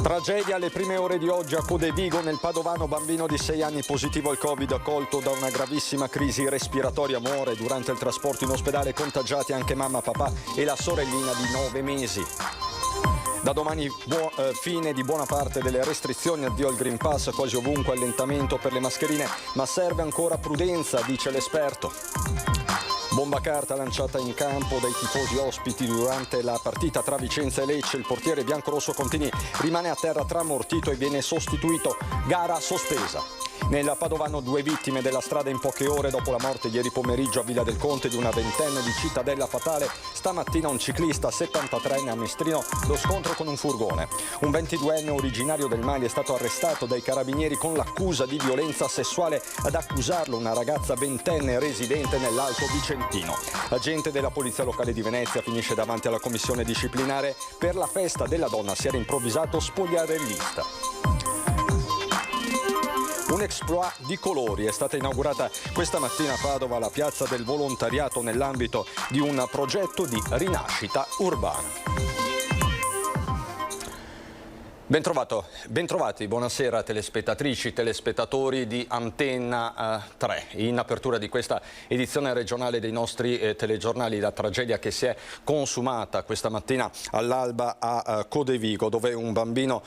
Tragedia alle prime ore di oggi a Codevigo, nel padovano bambino di 6 anni positivo al Covid, colto da una gravissima crisi respiratoria, muore durante il trasporto in ospedale, contagiati anche mamma, papà e la sorellina di 9 mesi. Da domani fine di buona parte delle restrizioni, addio al Green Pass, quasi ovunque allentamento per le mascherine, ma serve ancora prudenza, dice l'esperto. Bomba carta lanciata in campo dai tifosi ospiti durante la partita tra Vicenza e Lecce. Il portiere biancorosso Contini rimane a terra tramortito e viene sostituito. Gara sospesa. Nel Padovano 2 vittime della strada in poche ore dopo la morte ieri pomeriggio a Villa del Conte di una ventenne di Cittadella Fatale. Stamattina un ciclista 73enne a Mestrino, lo scontro con un furgone. Un 22enne originario del Mali è stato arrestato dai carabinieri con l'accusa di violenza sessuale. Ad accusarlo una ragazza ventenne residente nell'Alto Vicentino. Agente della Polizia Locale di Venezia finisce davanti alla commissione disciplinare. Per la festa della donna si era improvvisato spogliarellista. Un exploit di colori è stata inaugurata questa mattina a Padova la piazza del volontariato nell'ambito di un progetto di rinascita urbana. Bentrovati, buonasera telespettatrici, telespettatori di Antenna 3. In apertura di questa edizione regionale dei nostri telegiornali, la tragedia che si è consumata questa mattina all'alba a Codevigo, dove un bambino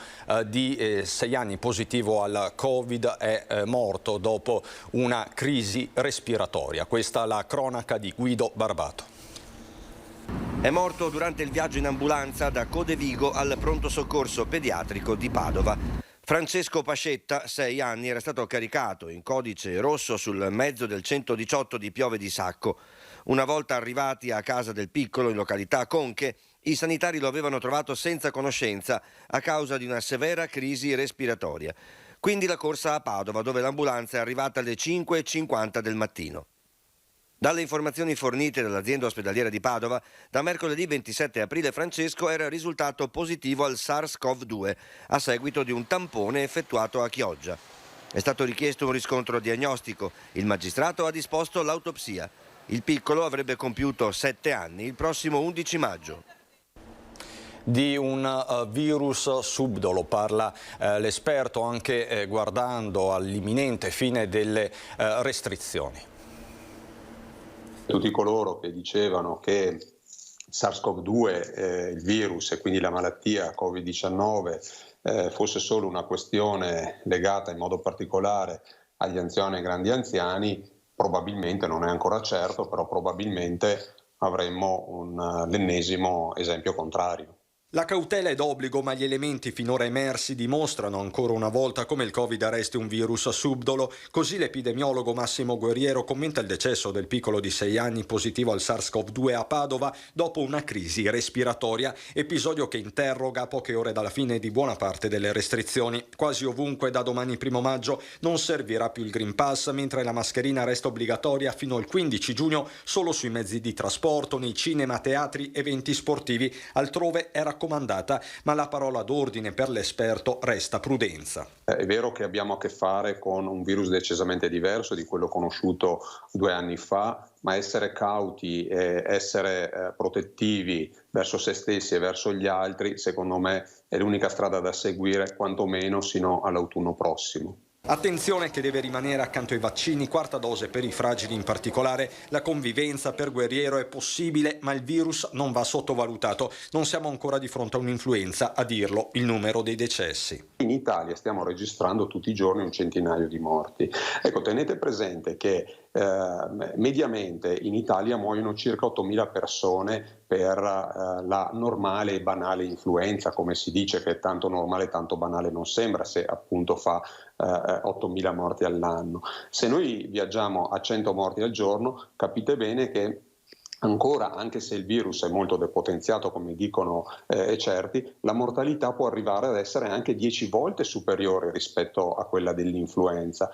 di 6 anni positivo al Covid è morto dopo una crisi respiratoria. Questa è la cronaca di Guido Barbato. È morto durante il viaggio in ambulanza da Codevigo al pronto soccorso pediatrico di Padova. Francesco Pascetta, 6 anni, era stato caricato in codice rosso sul mezzo del 118 di Piove di Sacco. Una volta arrivati a casa del piccolo in località Conche, i sanitari lo avevano trovato senza conoscenza a causa di una severa crisi respiratoria. Quindi la corsa a Padova, dove l'ambulanza è arrivata alle 5:50 del mattino. Dalle informazioni fornite dall'azienda ospedaliera di Padova, da mercoledì 27 aprile Francesco era risultato positivo al SARS-CoV-2 a seguito di un tampone effettuato a Chioggia. È stato richiesto un riscontro diagnostico. Il magistrato ha disposto l'autopsia. Il piccolo avrebbe compiuto 7 anni il prossimo 11 maggio. Di un virus subdolo parla l'esperto, anche guardando all'imminente fine delle restrizioni. Tutti coloro che dicevano che SARS-CoV-2, il virus e quindi la malattia Covid-19 fosse solo una questione legata in modo particolare agli anziani e ai grandi anziani, probabilmente, non è ancora certo, però probabilmente avremmo l'ennesimo esempio contrario. La cautela è d'obbligo, ma gli elementi finora emersi dimostrano ancora una volta come il Covid resti un virus subdolo. Così l'epidemiologo Massimo Guerriero commenta il decesso del piccolo di 6 anni positivo al SARS-CoV-2 a Padova dopo una crisi respiratoria, episodio che interroga a poche ore dalla fine di buona parte delle restrizioni. Quasi ovunque da domani 1 maggio non servirà più il Green Pass, mentre la mascherina resta obbligatoria fino al 15 giugno solo sui mezzi di trasporto, nei cinema, teatri, eventi sportivi. Altrove è raccomandata, ma la parola d'ordine per l'esperto resta prudenza. È vero che abbiamo a che fare con un virus decisamente diverso di quello conosciuto 2 anni fa, ma essere cauti e essere protettivi verso se stessi e verso gli altri, secondo me, è l'unica strada da seguire, quantomeno sino all'autunno prossimo. Attenzione che deve rimanere accanto ai vaccini, 4ª dose per i fragili in particolare. La convivenza per Guerriero è possibile, ma il virus non va sottovalutato. Non siamo ancora di fronte a un'influenza, a dirlo il numero dei decessi. In Italia stiamo registrando tutti i giorni un centinaio di morti. Ecco, tenete presente che mediamente in Italia muoiono circa 8.000 persone per la normale e banale influenza, come si dice, che tanto normale e tanto banale non sembra se appunto fa 8.000 morti all'anno. Se noi viaggiamo a 100 morti al giorno, capite bene che ancora, anche se il virus è molto depotenziato, come dicono certi, la mortalità può arrivare ad essere anche 10 volte superiore rispetto a quella dell'influenza.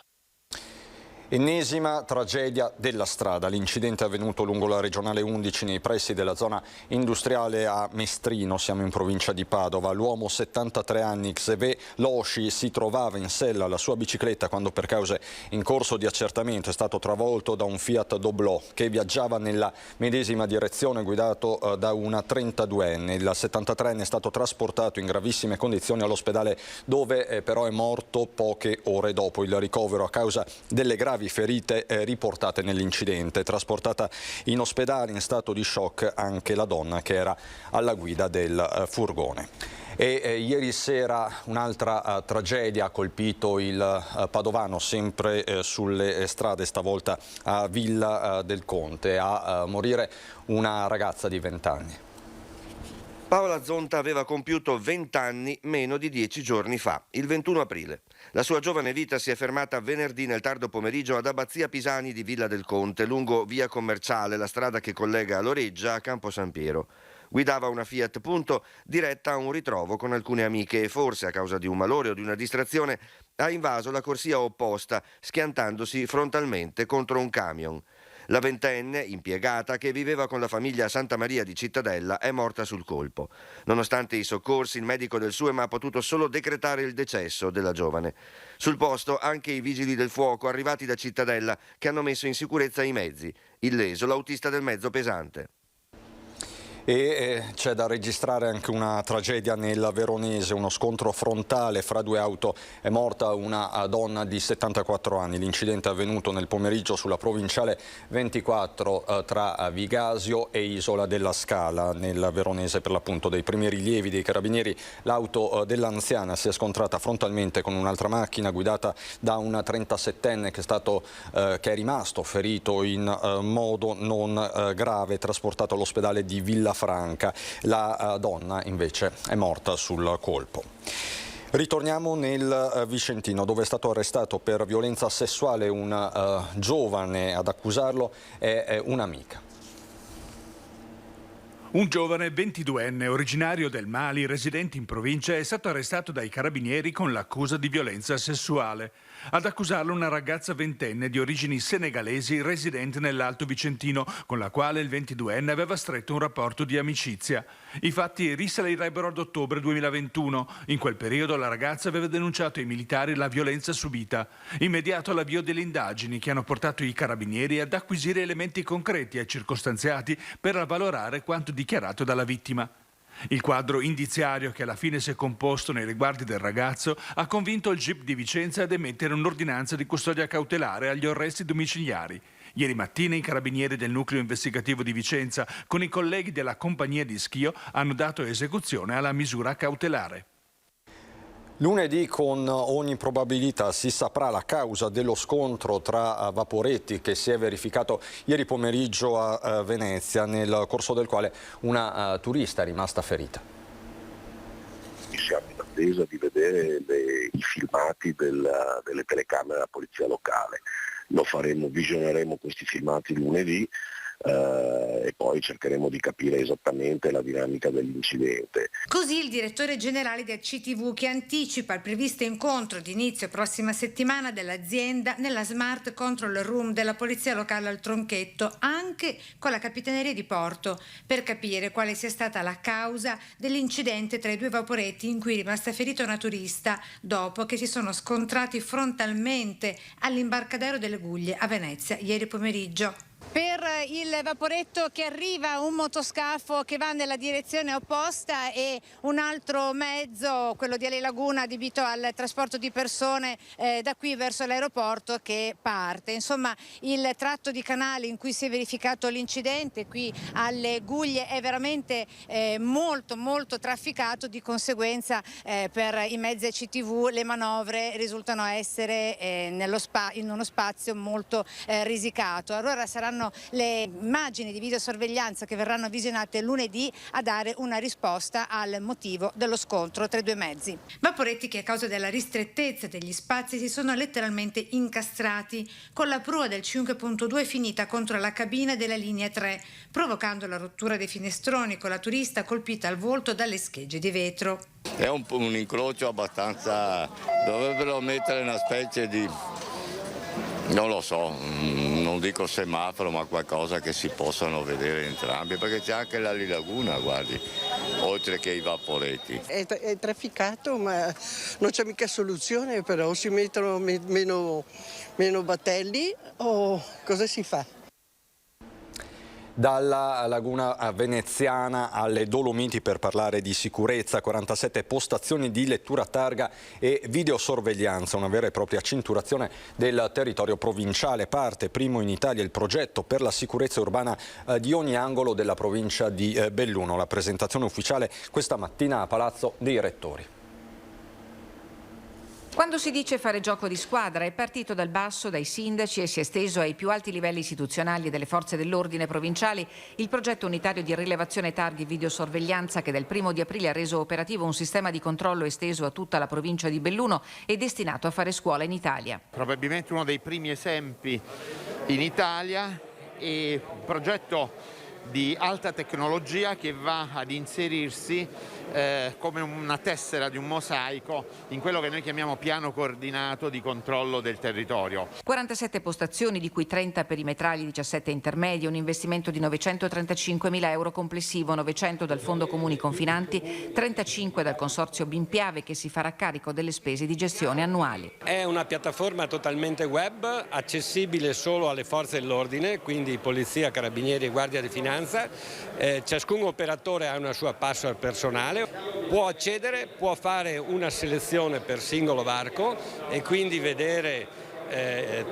Ennesima tragedia della strada. L'incidente è avvenuto lungo la regionale 11 nei pressi della zona industriale a Mestrino, siamo in provincia di Padova. L'uomo 73 anni, Xavier Losci, si trovava in sella alla sua bicicletta quando per cause in corso di accertamento è stato travolto da un Fiat Doblò che viaggiava nella medesima direzione guidato da una 32enne. Il 73enne è stato trasportato in gravissime condizioni all'ospedale dove però è morto poche ore dopo il ricovero a causa delle gravi ferite riportate nell'incidente. Trasportata in ospedale in stato di shock anche la donna che era alla guida del furgone. Ieri sera un'altra tragedia ha colpito il Padovano, sempre sulle strade, stavolta a Villa del Conte, a morire una ragazza di 20 anni. Paola Zonta aveva compiuto 20 anni meno di 10 giorni fa, il 21 aprile. La sua giovane vita si è fermata venerdì nel tardo pomeriggio ad Abbazia Pisani di Villa del Conte, lungo via Commerciale, la strada che collega Loreggia a Campo San Piero. Guidava una Fiat Punto diretta a un ritrovo con alcune amiche e forse a causa di un malore o di una distrazione ha invaso la corsia opposta, schiantandosi frontalmente contro un camion. La ventenne, impiegata, che viveva con la famiglia a Santa Maria di Cittadella, è morta sul colpo. Nonostante i soccorsi, il medico del SUEM ha potuto solo decretare il decesso della giovane. Sul posto anche i vigili del fuoco arrivati da Cittadella che hanno messo in sicurezza i mezzi. Illeso l'autista del mezzo pesante. C'è da registrare anche una tragedia nel Veronese, uno scontro frontale fra due auto, è morta una donna di 74 anni. L'incidente è avvenuto nel pomeriggio sulla provinciale 24 tra Vigasio e Isola della Scala, nel Veronese. Per l'appunto dei primi rilievi dei carabinieri, l'auto dell'anziana si è scontrata frontalmente con un'altra macchina guidata da un 37enne che è rimasto ferito in modo non grave, trasportato all'ospedale di Villa Franca. La donna invece è morta sul colpo. Ritorniamo nel Vicentino, dove è stato arrestato per violenza sessuale un giovane. Ad accusarlo è un'amica. Un giovane 22enne originario del Mali, residente in provincia, è stato arrestato dai carabinieri con l'accusa di violenza sessuale. Ad accusarlo una ragazza ventenne di origini senegalesi residente nell'Alto Vicentino, con la quale il 22enne aveva stretto un rapporto di amicizia. I fatti risalirebbero ad ottobre 2021. In quel periodo la ragazza aveva denunciato ai militari la violenza subita. Immediato l'avvio delle indagini che hanno portato i carabinieri ad acquisire elementi concreti e circostanziati per avvalorare quanto dichiarato dalla vittima. Il quadro indiziario che alla fine si è composto nei riguardi del ragazzo ha convinto il GIP di Vicenza ad emettere un'ordinanza di custodia cautelare agli arresti domiciliari. Ieri mattina i carabinieri del nucleo investigativo di Vicenza con i colleghi della compagnia di Schio hanno dato esecuzione alla misura cautelare. Lunedì con ogni probabilità si saprà la causa dello scontro tra vaporetti che si è verificato ieri pomeriggio a Venezia, nel corso del quale una turista è rimasta ferita. Siamo in attesa di vedere i filmati delle telecamere della polizia locale. Visioneremo questi filmati lunedì e poi cercheremo di capire esattamente la dinamica dell'incidente. Così il direttore generale del CTV, che anticipa il previsto incontro di inizio prossima settimana dell'azienda nella Smart Control Room della polizia locale al Tronchetto, anche con la Capitaneria di Porto, per capire quale sia stata la causa dell'incidente tra i due vaporetti in cui è rimasta ferita una turista dopo che si sono scontrati frontalmente all'imbarcadero delle Guglie a Venezia ieri pomeriggio. Per il vaporetto che arriva un motoscafo che va nella direzione opposta e un altro mezzo, quello di Ale Laguna, adibito al trasporto di persone da qui verso l'aeroporto, che parte. Insomma, il tratto di canale in cui si è verificato l'incidente qui alle Guglie è veramente molto trafficato, di conseguenza per i mezzi CTV le manovre risultano essere in uno spazio molto risicato. Allora saranno le immagini di videosorveglianza che verranno visionate lunedì a dare una risposta al motivo dello scontro tra i due mezzi. Vaporetti che a causa della ristrettezza degli spazi si sono letteralmente incastrati, con la prua del 5.2 finita contro la cabina della linea 3, provocando la rottura dei finestroni, con la turista colpita al volto dalle schegge di vetro. È un incrocio abbastanza, dovrebbero mettere una specie di Non lo so, non dico semaforo, ma qualcosa che si possano vedere entrambi, perché c'è anche la Laguna, guardi, oltre che i vaporetti. È trafficato, ma non c'è mica soluzione, però si mettono meno battelli o cosa si fa? Dalla laguna veneziana alle Dolomiti per parlare di sicurezza, 47 postazioni di lettura targa e videosorveglianza, una vera e propria cinturazione del territorio provinciale. Parte primo in Italia il progetto per la sicurezza urbana di ogni angolo della provincia di Belluno. La presentazione ufficiale questa mattina a Palazzo dei Rettori. Quando si dice fare gioco di squadra, è partito dal basso, dai sindaci e si è esteso ai più alti livelli istituzionali e delle forze dell'ordine provinciali il progetto unitario di rilevazione targhi e videosorveglianza che dal 1° di aprile ha reso operativo un sistema di controllo esteso a tutta la provincia di Belluno e destinato a fare scuola in Italia. Probabilmente uno dei primi esempi in Italia e progetto di alta tecnologia che va ad inserirsi come una tessera di un mosaico in quello che noi chiamiamo piano coordinato di controllo del territorio. 47 postazioni, di cui 30 perimetrali, 17 intermedie, un investimento di 935.000 euro complessivo, 900 dal Fondo Comuni Confinanti, 35 dal Consorzio Bimpiave che si farà carico delle spese di gestione annuali. È una piattaforma totalmente web, accessibile solo alle forze dell'ordine, quindi Polizia, Carabinieri e Guardia di Finanza. Ciascun operatore ha una sua password personale, può accedere, può fare una selezione per singolo varco e quindi vedere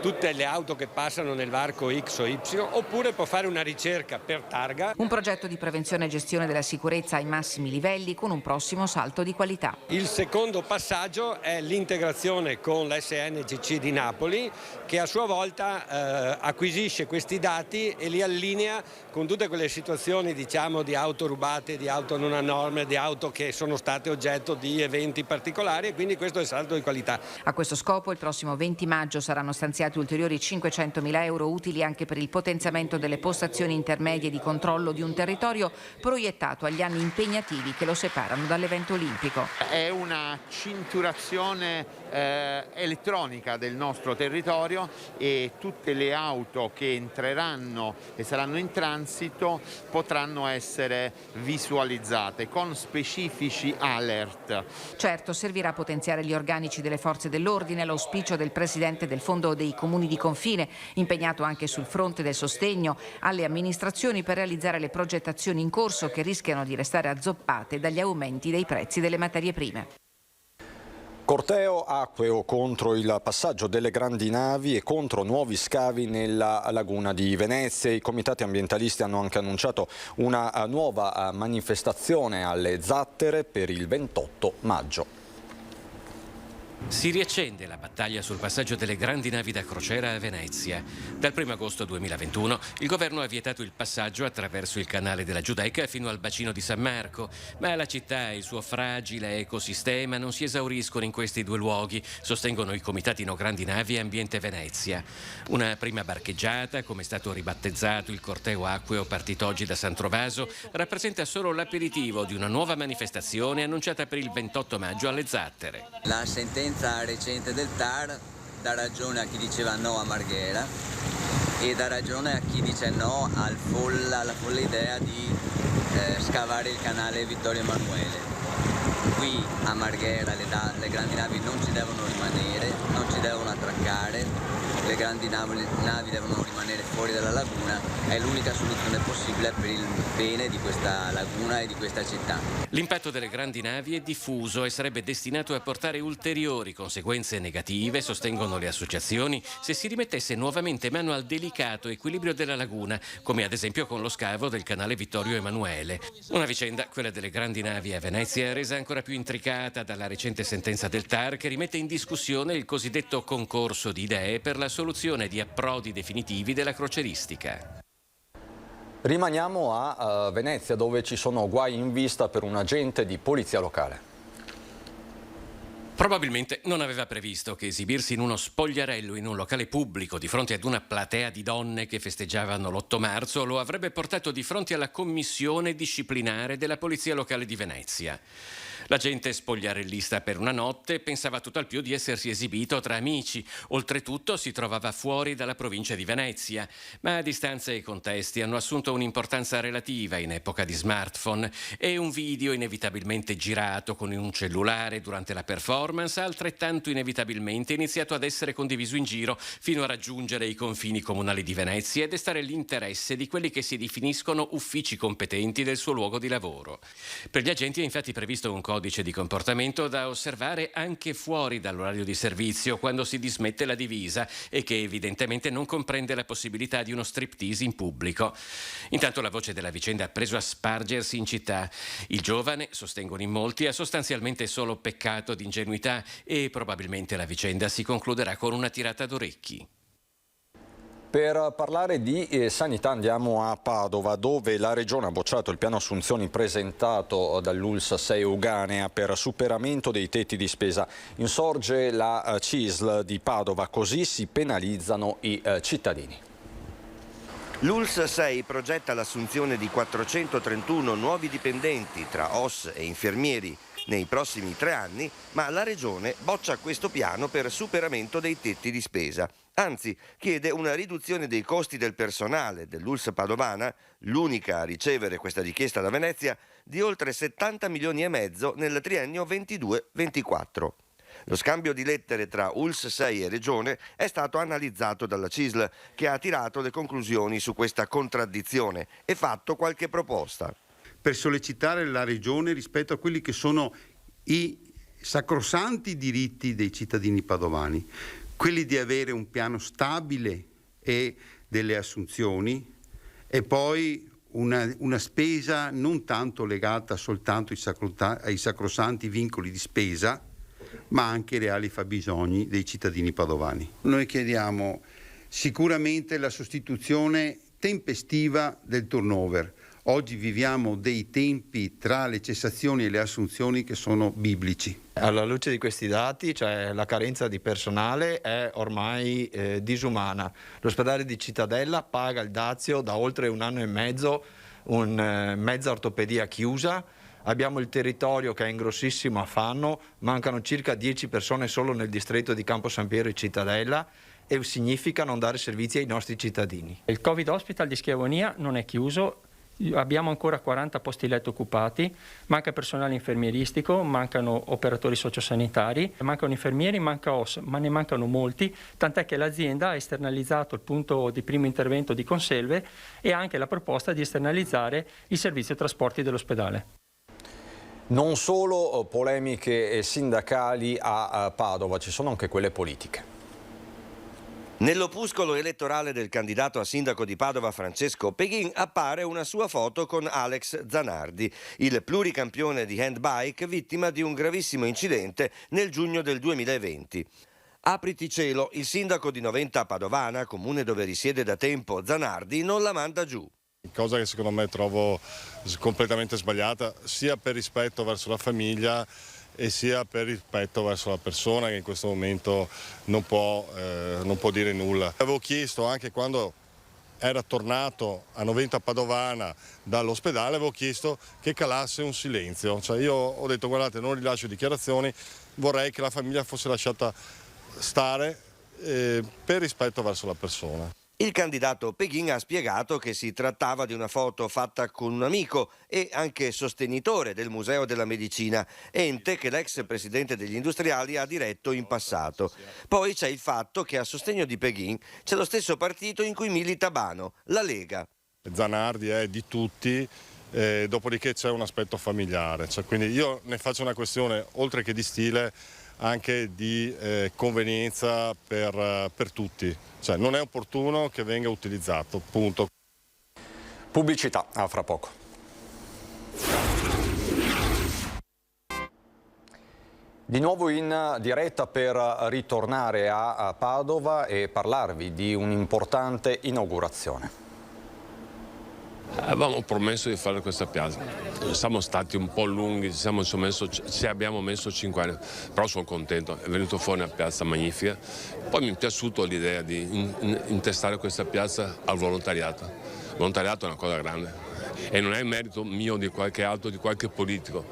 tutte le auto che passano nel varco X o Y, oppure può fare una ricerca per targa. Un progetto di prevenzione e gestione della sicurezza ai massimi livelli con un prossimo salto di qualità. Il secondo passaggio è l'integrazione con l'SNCC di Napoli, che a sua volta acquisisce questi dati e li allinea con tutte quelle situazioni, diciamo, di auto rubate, di auto non a norme, di auto che sono state oggetto di eventi particolari, e quindi questo è il salto di qualità. A questo scopo il prossimo 20 maggio saranno stanziati ulteriori 500.000 euro utili anche per il potenziamento delle postazioni intermedie di controllo di un territorio proiettato agli anni impegnativi che lo separano dall'evento olimpico. È una cinturazione elettronica del nostro territorio e tutte le auto che entreranno e saranno in transito potranno essere visualizzate con specifici alert. Certo, servirà a potenziare gli organici delle forze dell'ordine, l'auspicio del presidente del Fondo dei Comuni di Confine, impegnato anche sul fronte del sostegno alle amministrazioni per realizzare le progettazioni in corso che rischiano di restare azzoppate dagli aumenti dei prezzi delle materie prime. Corteo acqueo contro il passaggio delle grandi navi e contro nuovi scavi nella laguna di Venezia. I comitati ambientalisti hanno anche annunciato una nuova manifestazione alle Zattere per il 28 maggio. Si riaccende la battaglia sul passaggio delle grandi navi da crociera a Venezia. Dal 1 agosto 2021 il governo ha vietato il passaggio attraverso il canale della Giudecca fino al bacino di San Marco, ma la città e il suo fragile ecosistema non si esauriscono in questi due luoghi, sostengono i comitati No Grandi Navi e Ambiente Venezia. Una prima barcheggiata, come è stato ribattezzato il corteo acqueo partito oggi da San Trovaso, rappresenta solo l'aperitivo di una nuova manifestazione annunciata per il 28 maggio alle Zattere. La sentenza recente del TAR dà ragione a chi diceva no a Marghera e dà ragione a chi dice no alla folle idea di scavare il canale Vittorio Emanuele. Qui a Marghera le grandi navi non ci devono rimanere, non ci devono attraccare, le grandi navi devono rimanere fuori dalla laguna, è l'unica soluzione possibile per il bene di questa laguna e di questa città. L'impatto delle grandi navi è diffuso e sarebbe destinato a portare ulteriori conseguenze negative, sostengono le associazioni, se si rimettesse nuovamente mano al delicato equilibrio della laguna, come ad esempio con lo scavo del canale Vittorio Emanuele. Una vicenda, quella delle grandi navi a Venezia, resa ancora più intricata dalla recente sentenza del TAR che rimette in discussione il cosiddetto concorso di idee per la soluzione di approdi definitivi della croceristica. Rimaniamo a Venezia, dove ci sono guai in vista per un agente di polizia locale. Probabilmente non aveva previsto che esibirsi in uno spogliarello in un locale pubblico di fronte ad una platea di donne che festeggiavano l'8 marzo lo avrebbe portato di fronte alla commissione disciplinare della Polizia Locale di Venezia. La gente spogliarellista per una notte pensava tutt'al più di essersi esibito tra amici. Oltretutto si trovava fuori dalla provincia di Venezia. Ma distanze e contesti hanno assunto un'importanza relativa in epoca di smartphone e un video inevitabilmente girato con un cellulare durante la performance ha altrettanto inevitabilmente iniziato ad essere condiviso in giro fino a raggiungere i confini comunali di Venezia e destare l'interesse di quelli che si definiscono uffici competenti del suo luogo di lavoro. Per gli agenti è infatti previsto un codice di comportamento da osservare anche fuori dall'orario di servizio quando si dismette la divisa e che evidentemente non comprende la possibilità di uno striptease in pubblico. Intanto la voce della vicenda ha preso a spargersi in città. Il giovane, sostengono in molti, ha sostanzialmente solo peccato di ingenuità e probabilmente la vicenda si concluderà con una tirata d'orecchi. Per parlare di sanità andiamo a Padova, dove la Regione ha bocciato il piano assunzioni presentato dall'ULSS 6 Euganea per superamento dei tetti di spesa. Insorge la CISL di Padova, così si penalizzano i cittadini. L'ULSS 6 progetta l'assunzione di 431 nuovi dipendenti tra OSS e infermieri nei prossimi 3 anni, ma la Regione boccia questo piano per superamento dei tetti di spesa. Anzi, chiede una riduzione dei costi del personale dell'ULSS padovana, l'unica a ricevere questa richiesta da Venezia, di oltre 70 milioni e mezzo nel triennio 22-24. Lo scambio di lettere tra ULSS 6 e Regione è stato analizzato dalla CISL, che ha tirato le conclusioni su questa contraddizione e fatto qualche proposta. Per sollecitare la Regione rispetto a quelli che sono i sacrosanti diritti dei cittadini padovani, quelli di avere un piano stabile e delle assunzioni e poi una spesa non tanto legata soltanto ai sacrosanti vincoli di spesa, ma anche ai reali fabbisogni dei cittadini padovani. Noi chiediamo sicuramente la sostituzione tempestiva del turnover. Oggi viviamo dei tempi tra le cessazioni e le assunzioni che sono biblici. Alla luce di questi dati, cioè la carenza di personale è ormai disumana. L'ospedale di Cittadella paga il dazio da oltre 1 anno e mezzo, mezza ortopedia chiusa. Abbiamo il territorio che è in grossissimo affanno, mancano circa 10 persone solo nel distretto di Campo San Piero e Cittadella e significa non dare servizi ai nostri cittadini. Il Covid Hospital di Schiavonia non è chiuso. Abbiamo ancora 40 posti letto occupati, manca personale infermieristico, mancano operatori sociosanitari, mancano infermieri, manca OS, ma ne mancano molti, tant'è che l'azienda ha esternalizzato il punto di primo intervento di Conselve e ha anche la proposta di esternalizzare il servizio trasporti dell'ospedale. Non solo polemiche sindacali a Padova, ci sono anche quelle politiche. Nell'opuscolo elettorale del candidato a sindaco di Padova Francesco Peghin appare una sua foto con Alex Zanardi, il pluricampione di handbike vittima di un gravissimo incidente nel giugno del 2020. Apriti cielo, il sindaco di Noventa Padovana, comune dove risiede da tempo Zanardi, non la manda giù. Cosa che secondo me trovo completamente sbagliata, sia per rispetto verso la famiglia e sia per rispetto verso la persona che in questo momento non può dire nulla. Avevo chiesto anche quando era tornato a Noventa Padovana dall'ospedale, avevo chiesto che calasse un silenzio. Cioè io ho detto guardate, non rilascio dichiarazioni, vorrei che la famiglia fosse lasciata stare per rispetto verso la persona. Il candidato Peghin ha spiegato che si trattava di una foto fatta con un amico e anche sostenitore del Museo della Medicina, ente che l'ex presidente degli industriali ha diretto in passato. Poi c'è il fatto che a sostegno di Peghin c'è lo stesso partito in cui milita Bano, la Lega. Zanardi è di tutti, dopodiché c'è un aspetto familiare, quindi io ne faccio una questione oltre che di stile anche di convenienza per tutti, cioè non è opportuno che venga utilizzato, punto. Pubblicità, a fra poco. Di nuovo in diretta per ritornare a Padova e parlarvi di un'importante inaugurazione. Avevamo promesso di fare questa piazza, siamo stati un po' lunghi, ci abbiamo messo 5 anni, però sono contento, è venuto fuori una piazza magnifica. Poi mi è piaciuta l'idea di intestare questa piazza al volontariato. Il volontariato è una cosa grande e non è merito mio di qualche altro, di qualche politico.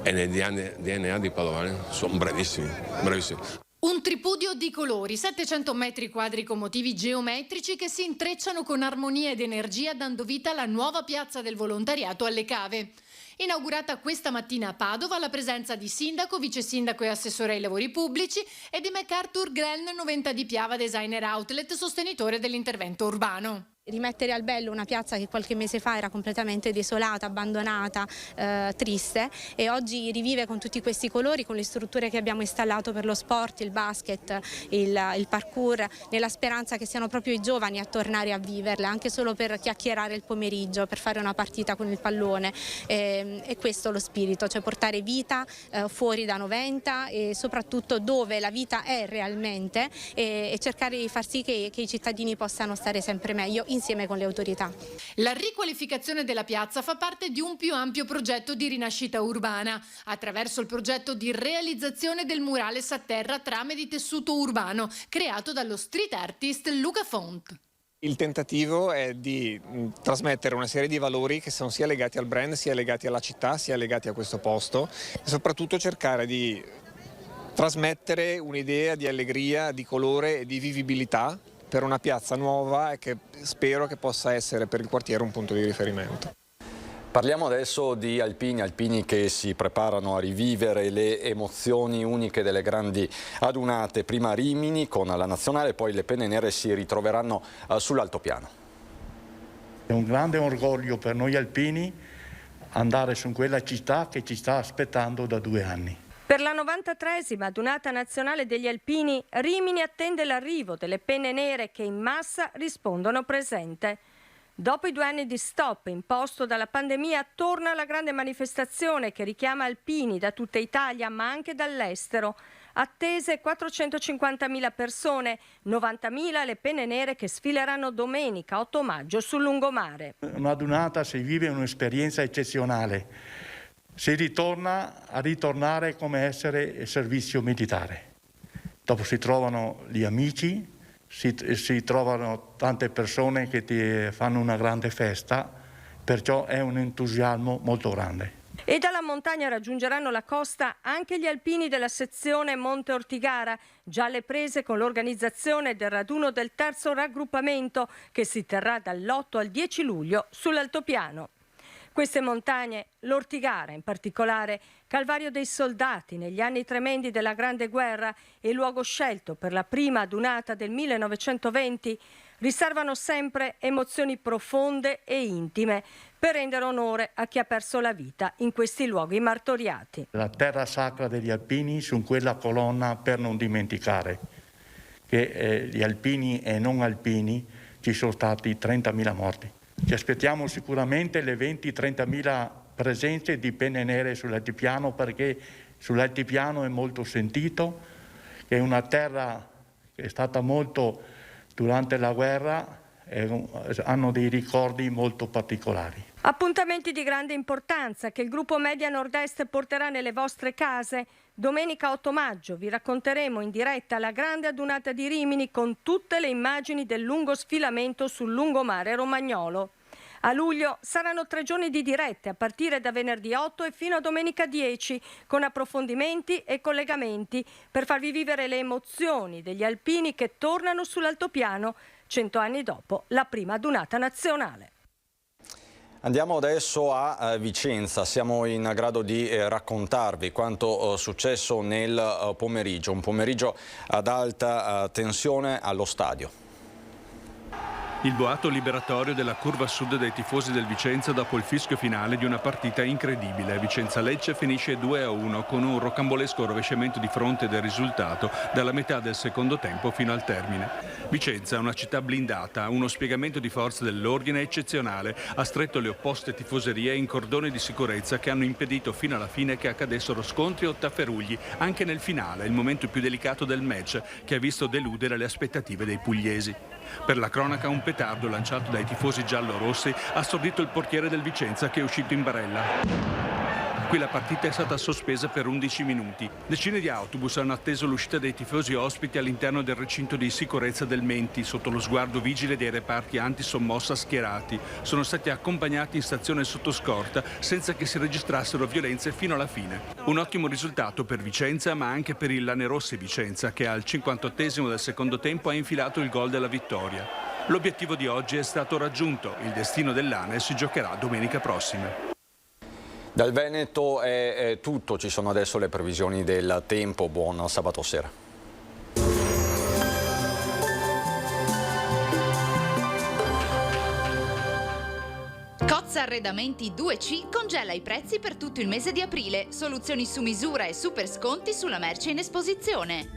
e nel DNA di Padovani sono bravissimi, bravissimi. Un tripudio di colori, 700 metri quadri con motivi geometrici che si intrecciano con armonia ed energia, dando vita alla nuova piazza del volontariato alle Cave. Inaugurata questa mattina a Padova, la presenza di sindaco, vice sindaco e assessore ai lavori pubblici e di MacArthur Glen 90 di Piava Designer Outlet, sostenitore dell'intervento urbano. Rimettere al bello una piazza che qualche mese fa era completamente desolata, abbandonata, triste, e oggi rivive con tutti questi colori, con le strutture che abbiamo installato per lo sport, il basket, il parkour, nella speranza che siano proprio i giovani a tornare a viverle, anche solo per chiacchierare il pomeriggio, per fare una partita con il pallone. E questo è lo spirito, cioè portare vita fuori da 90 e soprattutto dove la vita è realmente, e cercare di far sì che i cittadini possano stare sempre meglio insieme con le autorità. La riqualificazione della piazza fa parte di un più ampio progetto di rinascita urbana, attraverso il progetto di realizzazione del murales a terra trame di tessuto urbano, creato dallo street artist Luca Font. Il tentativo è di trasmettere una serie di valori che sono sia legati al brand, sia legati alla città, sia legati a questo posto, e soprattutto cercare di trasmettere un'idea di allegria, di colore e di vivibilità per una piazza nuova e che spero che possa essere per il quartiere un punto di riferimento. Parliamo adesso di alpini che si preparano a rivivere le emozioni uniche delle grandi adunate. Prima Rimini con la nazionale, poi le penne nere si ritroveranno sull'altopiano. È un grande orgoglio per noi alpini andare su quella città che ci sta aspettando da 2 anni. Per la 93esima adunata nazionale degli alpini, Rimini attende l'arrivo delle penne nere che in massa rispondono presente. Dopo i 2 anni di stop imposto dalla pandemia, torna la grande manifestazione che richiama alpini da tutta Italia ma anche dall'estero. Attese 450.000 persone, 90.000 le penne nere che sfileranno domenica 8 maggio sul lungomare. Un'adunata si vive un'esperienza eccezionale. Si ritorna a ritornare come essere servizio militare. Dopo si trovano gli amici, si trovano tante persone che ti fanno una grande festa, perciò è un entusiasmo molto grande. E dalla montagna raggiungeranno la costa anche gli alpini della sezione Monte Ortigara, già alle prese con l'organizzazione del raduno del terzo raggruppamento che si terrà dall'8 al 10 luglio sull'altopiano. Queste montagne, l'Ortigara in particolare, calvario dei soldati negli anni tremendi della Grande Guerra e luogo scelto per la prima adunata del 1920, riservano sempre emozioni profonde e intime per rendere onore a chi ha perso la vita in questi luoghi martoriati. La terra sacra degli alpini su quella colonna per non dimenticare che gli alpini e non alpini ci sono stati 30.000 morti. Ci aspettiamo sicuramente le 20-30.000 presenze di penne nere sull'altipiano, perché sull'altipiano è molto sentito, è una terra che è stata molto durante la guerra e hanno dei ricordi molto particolari. Appuntamenti di grande importanza che il gruppo Media Nord-Est porterà nelle vostre case. Domenica 8 maggio vi racconteremo in diretta la grande adunata di Rimini con tutte le immagini del lungo sfilamento sul lungomare romagnolo. A luglio saranno 3 giorni di dirette a partire da venerdì 8 e fino a domenica 10 con approfondimenti e collegamenti per farvi vivere le emozioni degli alpini che tornano sull'altopiano 100 anni dopo la prima adunata nazionale. Andiamo adesso a Vicenza, siamo in grado di raccontarvi quanto successo nel pomeriggio, un pomeriggio ad alta tensione allo stadio. Il boato liberatorio della curva sud dei tifosi del Vicenza dopo il fischio finale di una partita incredibile. Vicenza-Lecce finisce 2-1 con un rocambolesco rovesciamento di fronte del risultato dalla metà del secondo tempo fino al termine. Vicenza è una città blindata, uno spiegamento di forze dell'ordine eccezionale, ha stretto le opposte tifoserie in cordone di sicurezza che hanno impedito fino alla fine che accadessero scontri o tafferugli, anche nel finale, il momento più delicato del match che ha visto deludere le aspettative dei pugliesi. Per la cronaca un petardo lanciato dai tifosi giallo-rossi ha stordito il portiere del Vicenza che è uscito in barella. Qui la partita è stata sospesa per 11 minuti. Decine di autobus hanno atteso l'uscita dei tifosi ospiti all'interno del recinto di sicurezza del Menti, sotto lo sguardo vigile dei reparti antisommossa schierati. Sono stati accompagnati in stazione sotto scorta senza che si registrassero violenze fino alla fine. Un ottimo risultato per Vicenza, ma anche per il Lanerossi Vicenza, che al 58esimo del secondo tempo ha infilato il gol della vittoria. L'obiettivo di oggi è stato raggiunto. Il destino dell'Ane si giocherà domenica prossima. Dal Veneto è tutto, ci sono adesso le previsioni del tempo. Buon sabato sera. Cozza Arredamenti 2C congela i prezzi per tutto il mese di aprile. Soluzioni su misura e super sconti sulla merce in esposizione.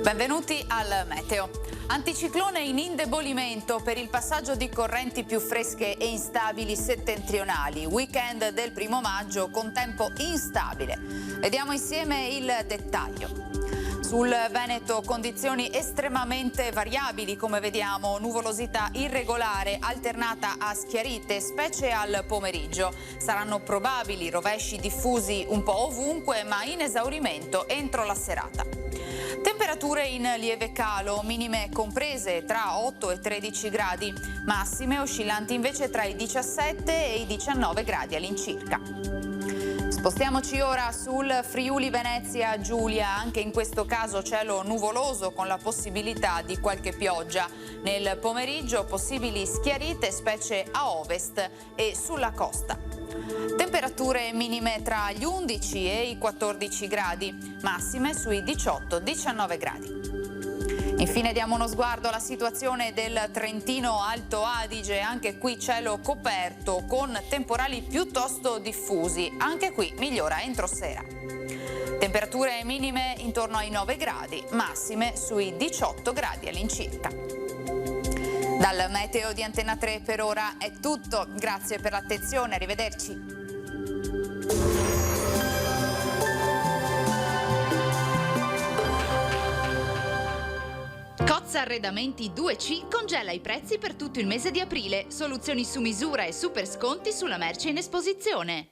Benvenuti al Meteo. Anticiclone in indebolimento per il passaggio di correnti più fresche e instabili settentrionali. Weekend del 1° maggio con tempo instabile. Vediamo insieme il dettaglio. Sul Veneto condizioni estremamente variabili, come vediamo, nuvolosità irregolare alternata a schiarite, specie al pomeriggio. Saranno probabili rovesci diffusi un po' ovunque, ma in esaurimento entro la serata. Temperature in lieve calo, minime comprese tra 8 e 13 gradi, massime oscillanti invece tra i 17 e i 19 gradi all'incirca. Spostiamoci ora sul Friuli Venezia Giulia, anche in questo caso cielo nuvoloso con la possibilità di qualche pioggia. Nel pomeriggio possibili schiarite specie a ovest e sulla costa. Temperature minime tra gli 11 e i 14 gradi, massime sui 18-19 gradi. Infine diamo uno sguardo alla situazione del Trentino Alto Adige, anche qui cielo coperto con temporali piuttosto diffusi, anche qui migliora entro sera. Temperature minime intorno ai 9 gradi, massime sui 18 gradi all'incirca. Dal meteo di Antenna 3 per ora è tutto, grazie per l'attenzione, arrivederci. Cozza Arredamenti 2C congela i prezzi per tutto il mese di aprile. Soluzioni su misura e super sconti sulla merce in esposizione.